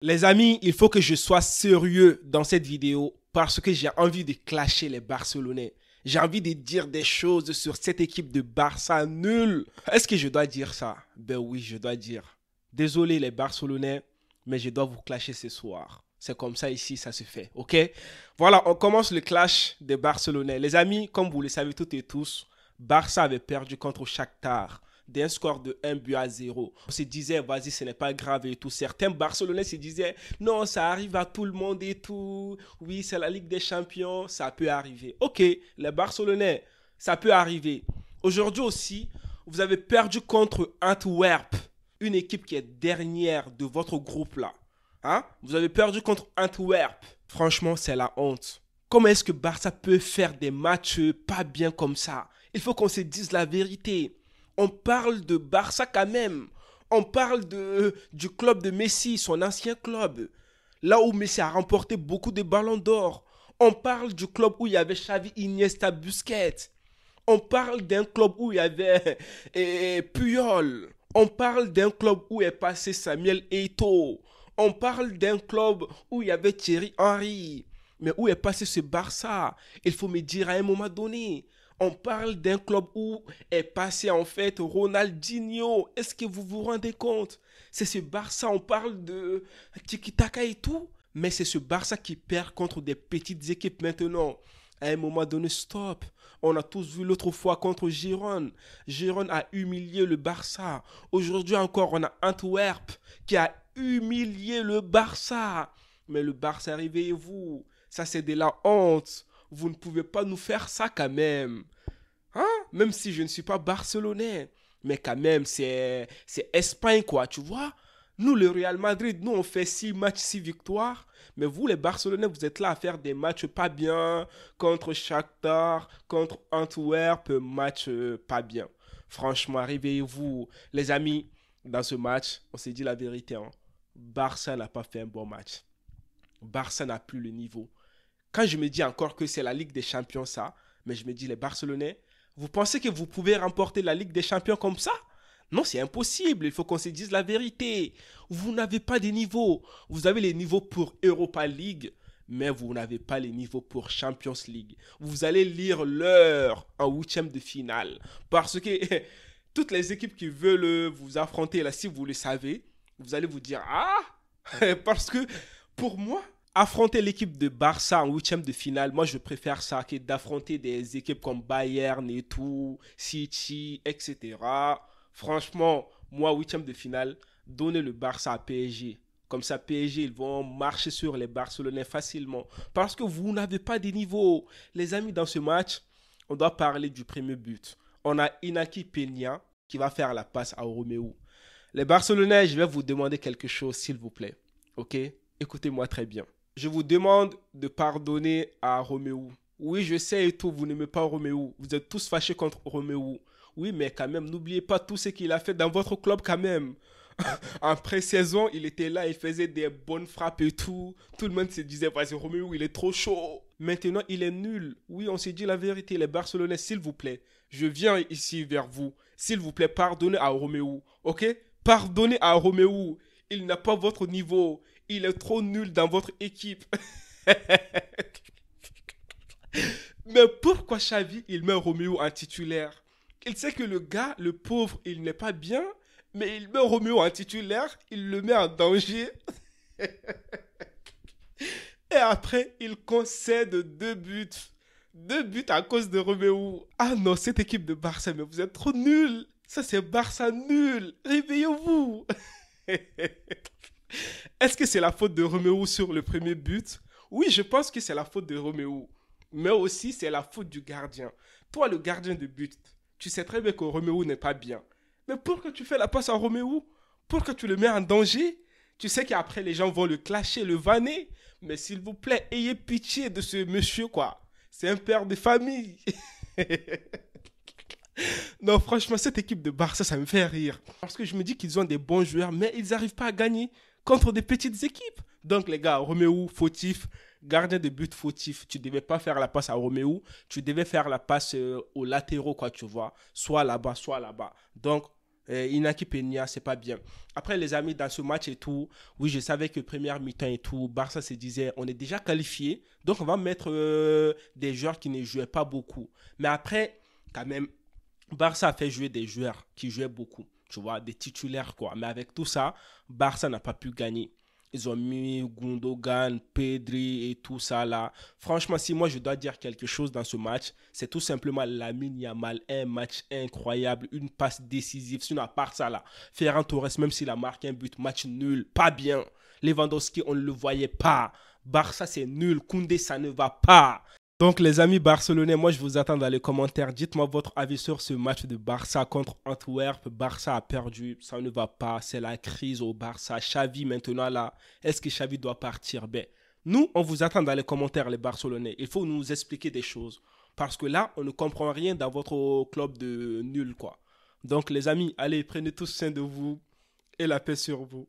Les amis, il faut que je sois sérieux dans cette vidéo parce que j'ai envie de clasher les Barcelonais. J'ai envie de dire des choses sur cette équipe de Barça nulle. Est-ce que je dois dire ça? Ben oui, je dois dire. Désolé les Barcelonais, mais je dois vous clasher ce soir. C'est comme ça ici, ça se fait, ok? Voilà, on commence le clash des Barcelonais. Les amis, comme vous le savez toutes et tous, Barça avait perdu contre Shakhtar d'un score de 1-0. On se disait, vas-y, ce n'est pas grave et tout. Certains Barcelonais se disaient, non, ça arrive à tout le monde et tout. Oui, c'est la Ligue des Champions, ça peut arriver. Ok, les Barcelonais, ça peut arriver. Aujourd'hui aussi, vous avez perdu contre Antwerp, une équipe qui est dernière de votre groupe là. Hein? Vous avez perdu contre Antwerp. Franchement, c'est la honte. Comment est-ce que Barça peut faire des matchs pas bien comme ça? Il faut qu'on se dise la vérité. On parle de Barça quand même. On parle du club de Messi, son ancien club. Là où Messi a remporté beaucoup de ballons d'or. On parle du club où il y avait Xavi, Iniesta, Busquets. On parle d'un club où il y avait Puyol. On parle d'un club où est passé Samuel Eto'o. On parle d'un club où il y avait Thierry Henry. Mais où est passé ce Barça? Il faut me dire à un moment donné. On parle d'un club où est passé en fait Ronaldinho. Est-ce que vous vous rendez compte? C'est ce Barça, on parle de tiki-taka et tout. Mais c'est ce Barça qui perd contre des petites équipes maintenant. À un moment donné, stop. On a tous vu l'autre fois contre Girona. Girona a humilié le Barça. Aujourd'hui encore, on a Antwerp qui a humilié le Barça. Mais le Barça, réveillez-vous. Ça, c'est de la honte. Vous ne pouvez pas nous faire ça quand même. Hein? Même si je ne suis pas barcelonais. Mais quand même, c'est Espagne, quoi, tu vois? Nous, le Real Madrid, nous, on fait 6 matchs, 6 victoires. Mais vous, les Barcelonais, vous êtes là à faire des matchs pas bien contre Shakhtar, contre Antwerp, match pas bien. Franchement, réveillez-vous. Les amis, dans ce match, on s'est dit la vérité. Hein. Barça n'a pas fait un bon match. Barça n'a plus le niveau. Quand je me dis encore que c'est la Ligue des Champions, ça, mais je me dis, les Barcelonais, vous pensez que vous pouvez remporter la Ligue des Champions comme ça? Non, c'est impossible. Il faut qu'on se dise la vérité. Vous n'avez pas de niveau. Vous avez les niveaux pour Europa League, mais vous n'avez pas les niveaux pour Champions League. Vous allez lire l'heure en huitième de finale. Parce que toutes les équipes qui veulent vous affronter, là, si vous le savez, vous allez vous dire, ah, parce que pour moi, affronter l'équipe de Barça en huitième de finale, moi je préfère ça que d'affronter des équipes comme Bayern et tout, City, etc. Franchement, moi huitième de finale, donnez le Barça à PSG. Comme ça, PSG, ils vont marcher sur les Barcelonais facilement. Parce que vous n'avez pas de niveau. Les amis, dans ce match, on doit parler du premier but. On a Inaki Peña qui va faire la passe à Romeo. Les Barcelonais, je vais vous demander quelque chose, s'il vous plaît. Ok? Écoutez-moi très bien. Je vous demande de pardonner à Roméo. Oui, je sais et tout, vous n'aimez pas Roméo. Vous êtes tous fâchés contre Roméo. Oui, mais quand même, n'oubliez pas tout ce qu'il a fait dans votre club quand même. En pré-saison, il était là, il faisait des bonnes frappes et tout. Tout le monde se disait, vas-y, Roméo, il est trop chaud. Maintenant, il est nul. Oui, on s'est dit la vérité, les Barcelonais, s'il vous plaît. Je viens ici vers vous. S'il vous plaît, pardonnez à Roméo. Ok? Pardonnez à Roméo. Il n'a pas votre niveau. Il est trop nul dans votre équipe. Mais pourquoi Xavi, il met Roméo en titulaire? Il sait que le gars, le pauvre, il n'est pas bien, mais il met Roméo en titulaire, il le met en danger. Et après, il concède 2 buts. 2 buts à cause de Roméo. Ah non, cette équipe de Barça, mais vous êtes trop nuls. Ça, c'est Barça nul. Réveillez-vous. Est-ce que c'est la faute de Roméo sur le premier but? Oui, je pense que c'est la faute de Roméo. Mais aussi, c'est la faute du gardien. Toi, le gardien de but, tu sais très bien que Roméo n'est pas bien. Mais pourquoi tu fais la passe à Roméo? Pourquoi tu le mets en danger? Tu sais qu'après, les gens vont le clasher, le vanner. Mais s'il vous plaît, ayez pitié de ce monsieur, quoi. C'est un père de famille. Non, franchement, cette équipe de Barça, ça me fait rire. Parce que je me dis qu'ils ont des bons joueurs, mais ils n'arrivent pas à gagner contre des petites équipes. Donc, les gars, Roméo, fautif, gardien de but fautif. Tu ne devais pas faire la passe à Roméo. Tu devais faire la passe aux latéraux, quoi, tu vois. Soit là-bas, soit là-bas. Donc, Inaki Peña, c'est pas bien. Après, les amis, dans ce match et tout, oui, je savais que première mi-temps et tout, Barça se disait, on est déjà qualifié, donc on va mettre des joueurs qui ne jouaient pas beaucoup. Mais après, quand même, Barça a fait jouer des joueurs qui jouaient beaucoup, tu vois, des titulaires, quoi. Mais avec tout ça, Barça n'a pas pu gagner. Ils ont mis Gundogan, Pedri et tout ça là. Franchement, si moi je dois dire quelque chose dans ce match, c'est tout simplement Lamine Yamal. Un match incroyable, une passe décisive. Sinon, à part ça là, Ferran Torres, même s'il a marqué un but, match nul, pas bien. Lewandowski, on ne le voyait pas. Barça, c'est nul. Koundé, ça ne va pas. Donc les amis barcelonais, moi je vous attends dans les commentaires. Dites-moi votre avis sur ce match de Barça contre Antwerp. Barça a perdu, ça ne va pas. C'est la crise au Barça. Xavi maintenant là, est-ce que Xavi doit partir? Ben, nous, on vous attend dans les commentaires les Barcelonais. Il faut nous expliquer des choses. Parce que là, on ne comprend rien dans votre club de nul quoi. Donc les amis, allez, prenez tous soin de vous et la paix sur vous.